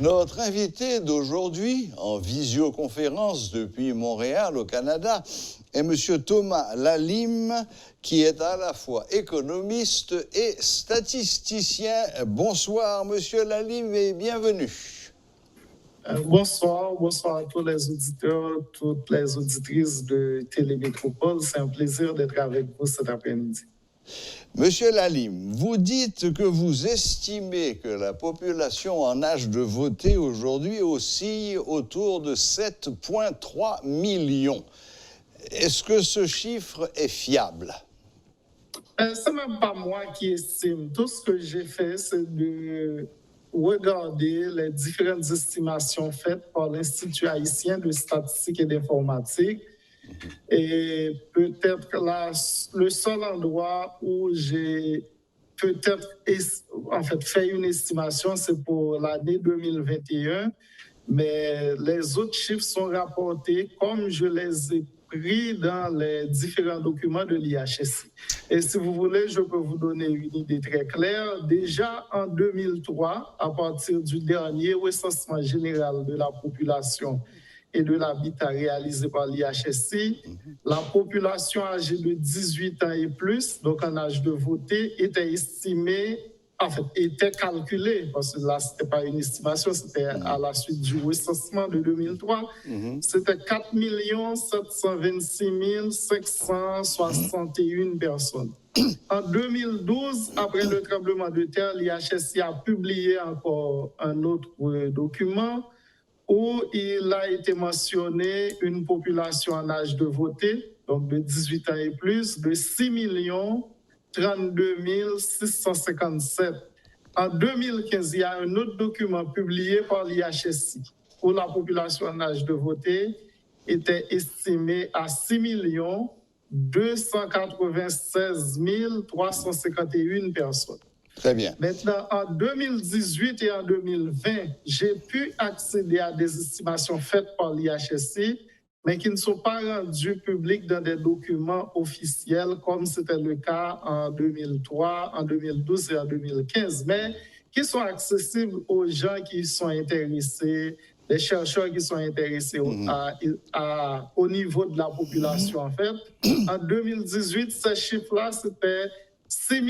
Notre invité d'aujourd'hui, en visioconférence depuis Montréal, au Canada, est M. Thomas Lalime, qui est à la fois économiste et statisticien. Bonsoir, M. Lalime, et bienvenue. Bonsoir à tous les auditeurs, toutes les auditrices de Télémétropole. C'est un plaisir d'être avec vous cet après-midi. Monsieur Lalime, vous dites que vous estimez que la population en âge de voter aujourd'hui oscille autour de 7,3 millions. Est-ce que ce chiffre est fiable? C'est même pas moi qui estime. Tout ce que j'ai fait, c'est de regarder les différentes estimations faites par l'Institut haïtien de statistique et d'informatique. Et peut-être là, le seul endroit où j'ai peut-être fait une estimation, c'est pour l'année 2021, mais les autres chiffres sont rapportés comme je les ai pris dans les différents documents de l'IHSI. Et si vous voulez, je peux vous donner une idée très claire. Déjà en 2003, à partir du dernier recensement général de la population et de l'habitat réalisé par l'IHSI, la population âgée de 18 ans et plus, donc en âge de voter, était estimée, était calculée, parce que là, ce n'était pas une estimation, c'était à la suite du recensement de 2003, c'était 4 726 561 personnes. En 2012, après le tremblement de terre, l'IHSI a publié encore un autre document où il a été mentionné une population en âge de voter, donc de 18 ans et plus, de 6 32 657. En 2015, il y a un autre document publié par l'IHSI où la population en âge de voter était estimée à 6 296 351 personnes. Très bien. Maintenant, en 2018 et en 2020, j'ai pu accéder à des estimations faites par l'IHSI, mais qui ne sont pas rendues publiques dans des documents officiels, comme c'était le cas en 2003, en 2012 et en 2015, mais qui sont accessibles aux gens qui sont intéressés, les chercheurs qui sont intéressés au niveau de la population, en fait. En 2018, ces chiffres-là, c'était 6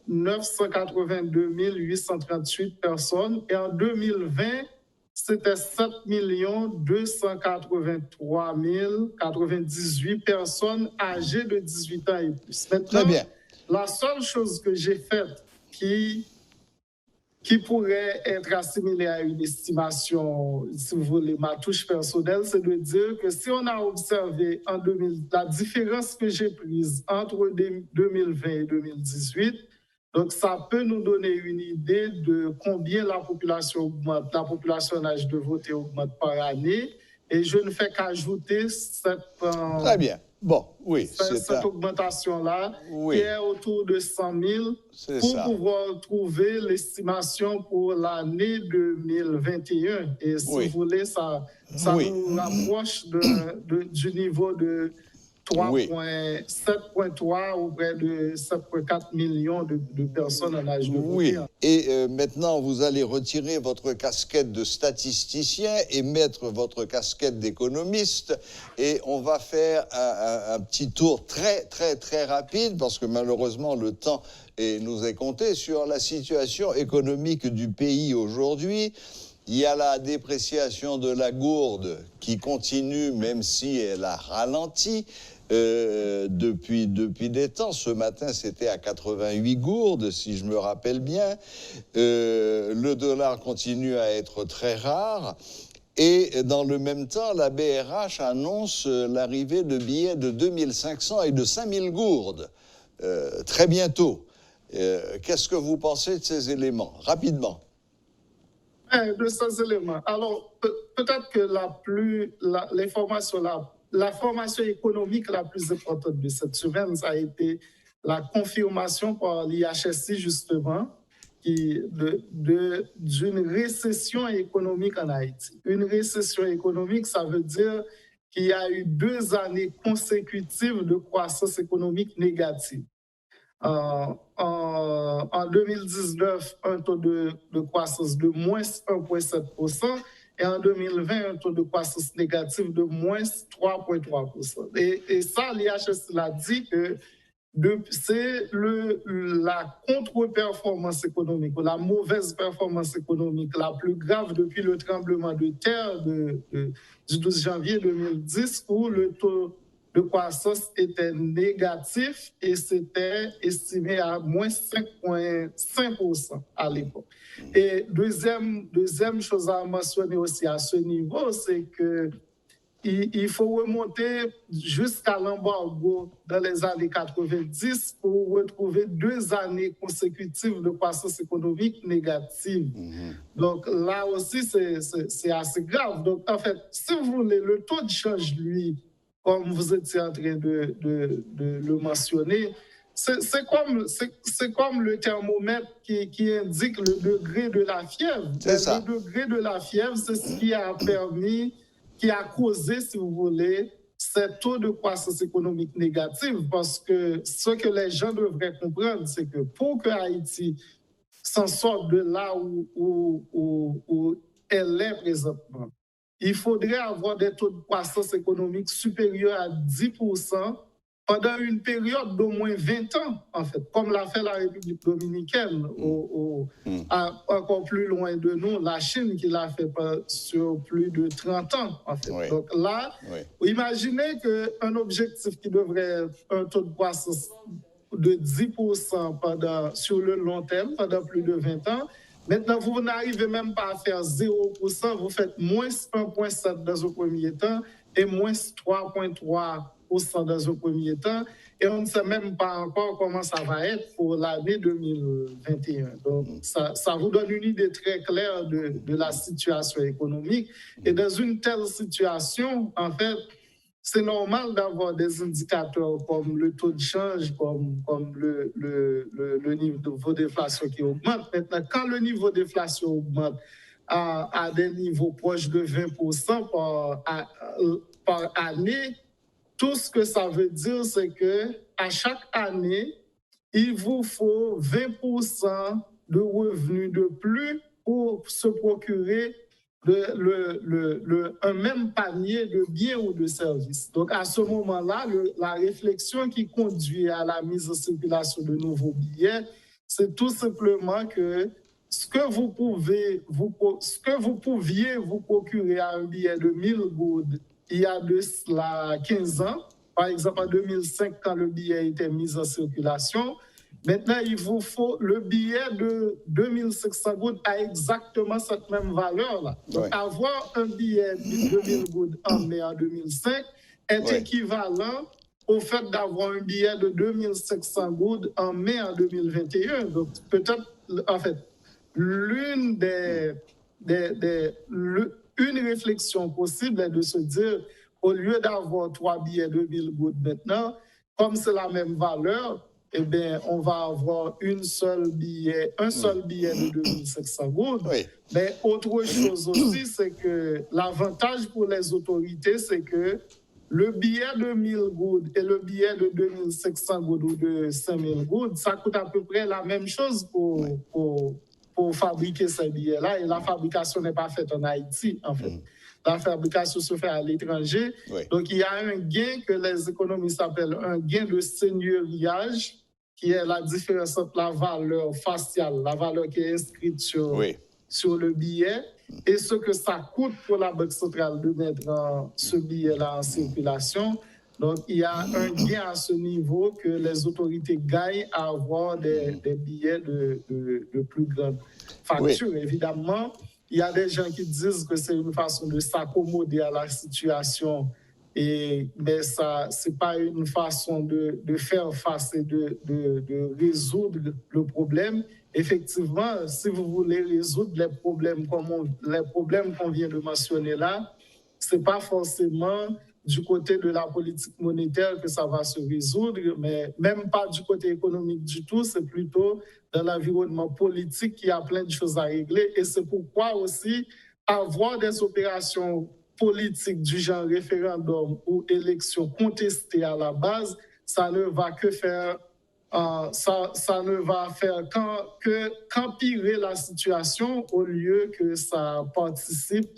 982 838 personnes. Et en 2020, c'était 7 283 098 personnes âgées de 18 ans et plus. Maintenant, très bien. La seule chose que j'ai faite qui pourrait être assimilée à une estimation, si vous voulez, ma touche personnelle, c'est de dire que si on a observé en 2000, la différence que j'ai prise entre 2020 et 2018, donc ça peut nous donner une idée de combien la population augmente, la population en âge de voter augmente par année, et je ne fais qu'ajouter cette... Très bien. Bon, oui. Cette augmentation-là, qui est autour de 100 000, pour pouvoir trouver l'estimation pour l'année 2021. Et si vous voulez, ça nous rapproche du niveau de 7,3 ou près de 7,4 millions de personnes en âge de voter. Et maintenant, vous allez retirer votre casquette de statisticien et mettre votre casquette d'économiste. Et on va faire un petit tour très, très, très rapide, parce que malheureusement, le temps nous est compté, sur la situation économique du pays aujourd'hui. Il y a la dépréciation de la gourde qui continue, même si elle a ralenti. Depuis des temps. Ce matin, c'était à 88 gourdes, si je me rappelle bien. Le dollar continue à être très rare. Et dans le même temps, la BRH annonce l'arrivée de billets de 2500 et de 5000 gourdes très bientôt. Qu'est-ce que vous pensez de ces éléments? Rapidement. De ces éléments. Alors, peut-être que la formation économique la plus importante de cette semaine, ça a été la confirmation par l'IHSI, justement, d'une récession économique en Haïti. Une récession économique, ça veut dire qu'il y a eu 2 années consécutives de croissance économique négative. En 2019, un taux de croissance de moins 1,7%. Et en 2020, un taux de croissance négatif de moins 3,3%. Et ça, l'IHS l'a dit que c'est la contre-performance économique, la mauvaise performance économique la plus grave depuis le tremblement de terre du 12 janvier 2010, où le taux de croissance était négatif et c'était estimé à moins 5,5% à l'époque. Et deuxième chose à mentionner aussi à ce niveau, c'est que il faut remonter jusqu'à l'embargo dans les années 90 pour retrouver 2 années consécutives de croissance économique négative. Donc là aussi, c'est assez grave. Donc en fait, si vous voulez, le taux de change, lui, comme vous étiez en train de le mentionner, c'est comme le thermomètre qui indique le degré de la fièvre. Le degré de la fièvre, c'est ce qui a permis, qui a causé, si vous voulez, ce taux de croissance économique négative, parce que ce que les gens devraient comprendre, c'est que pour que Haïti s'en sorte de là où elle est présentement, il faudrait avoir des taux de croissance économique supérieurs à 10% pendant une période d'au moins 20 ans, en fait, comme l'a fait la République dominicaine, encore plus loin de nous, la Chine qui l'a fait sur plus de 30 ans, en fait. Oui. Donc là, imaginez qu'un objectif qui devrait être un taux de croissance de 10% sur le long terme, pendant plus de 20 ans, maintenant, vous n'arrivez même pas à faire 0%, vous faites moins 1,7% dans un premier temps et moins 3,3% dans un premier temps. Et on ne sait même pas encore comment ça va être pour l'année 2021. Donc, ça vous donne une idée très claire de la situation économique. Et dans une telle situation, en fait, c'est normal d'avoir des indicateurs comme le taux de change, comme le niveau d'inflation qui augmente. Maintenant, quand le niveau d'inflation augmente à des niveaux proches de 20% par année, tout ce que ça veut dire, c'est qu'à chaque année, il vous faut 20% de revenus de plus pour se procurer un même panier de biens ou de services. Donc, à ce moment-là, la réflexion qui conduit à la mise en circulation de nouveaux billets, c'est tout simplement que ce que vous pouviez vous procurer à un billet de 1000 goudes il y a de cela 15 ans, par exemple en 2005, quand le billet était mis en circulation, maintenant, il vous faut le billet de 2500 gouttes à exactement cette même valeur-là. Donc, avoir un billet de 2000 gouttes en mai en 2005 est équivalent au fait d'avoir un billet de 2500 gouttes en mai en 2021. Donc, peut-être, en fait, une réflexion possible est de se dire, au lieu d'avoir 3 billets de 1000 gouttes maintenant, comme c'est la même valeur, eh bien, on va avoir un seul billet de 2500 gouttes. Oui. Mais autre chose aussi, c'est que l'avantage pour les autorités, c'est que le billet de 1000 gouttes et le billet de 2500 gouttes ou de 5000 gouttes, ça coûte à peu près la même chose pour fabriquer ces billets-là. Et la fabrication n'est pas faite en Haïti, en fait. La fabrication se fait à l'étranger. Oui. Donc, il y a un gain que les économistes appellent un gain de seigneuriage, qui est la différence entre la valeur faciale, la valeur qui est inscrite sur le billet, et ce que ça coûte pour la Banque centrale de mettre ce billet-là en circulation. Donc, il y a un gain à ce niveau que les autorités gagnent à avoir des billets de plus grande facture. Oui. Évidemment, il y a des gens qui disent que c'est une façon de s'accommoder à la situation, mais ça, ce n'est pas une façon de faire face et de résoudre le problème. Effectivement, si vous voulez résoudre les problèmes qu'on vient de mentionner là, ce n'est pas forcément du côté de la politique monétaire que ça va se résoudre, mais même pas du côté économique du tout, c'est plutôt dans l'environnement politique qu'il y a plein de choses à régler. Et c'est pourquoi aussi avoir des opérations politiques du genre référendum ou élection contestée à la base, ça ne va que faire ça ne va faire qu'empirer la situation au lieu que ça participe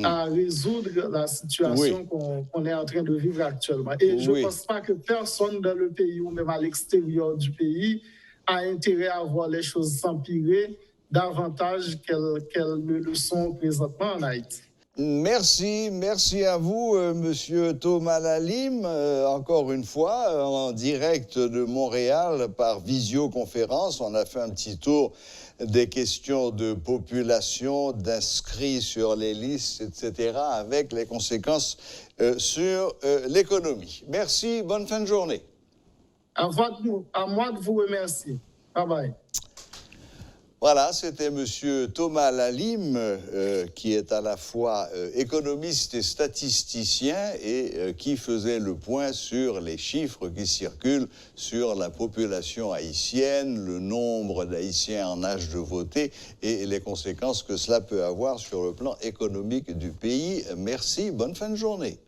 à résoudre la situation qu'on est en train de vivre actuellement. Et je ne pense pas que personne dans le pays ou même à l'extérieur du pays a intérêt à voir les choses s'empirer davantage qu'elles ne le sont présentement en Haïti. Merci à vous, Monsieur Thomas Lalime, encore une fois, en direct de Montréal par visioconférence. On a fait un petit tour des questions de population, d'inscrits sur les listes, etc., avec les conséquences sur l'économie. Merci, bonne fin de journée. À moi de vous remercier. Bye bye. Voilà, c'était Monsieur Thomas Lalime, qui est à la fois économiste et statisticien et qui faisait le point sur les chiffres qui circulent sur la population haïtienne, le nombre d'Haïtiens en âge de voter et les conséquences que cela peut avoir sur le plan économique du pays. Merci, bonne fin de journée.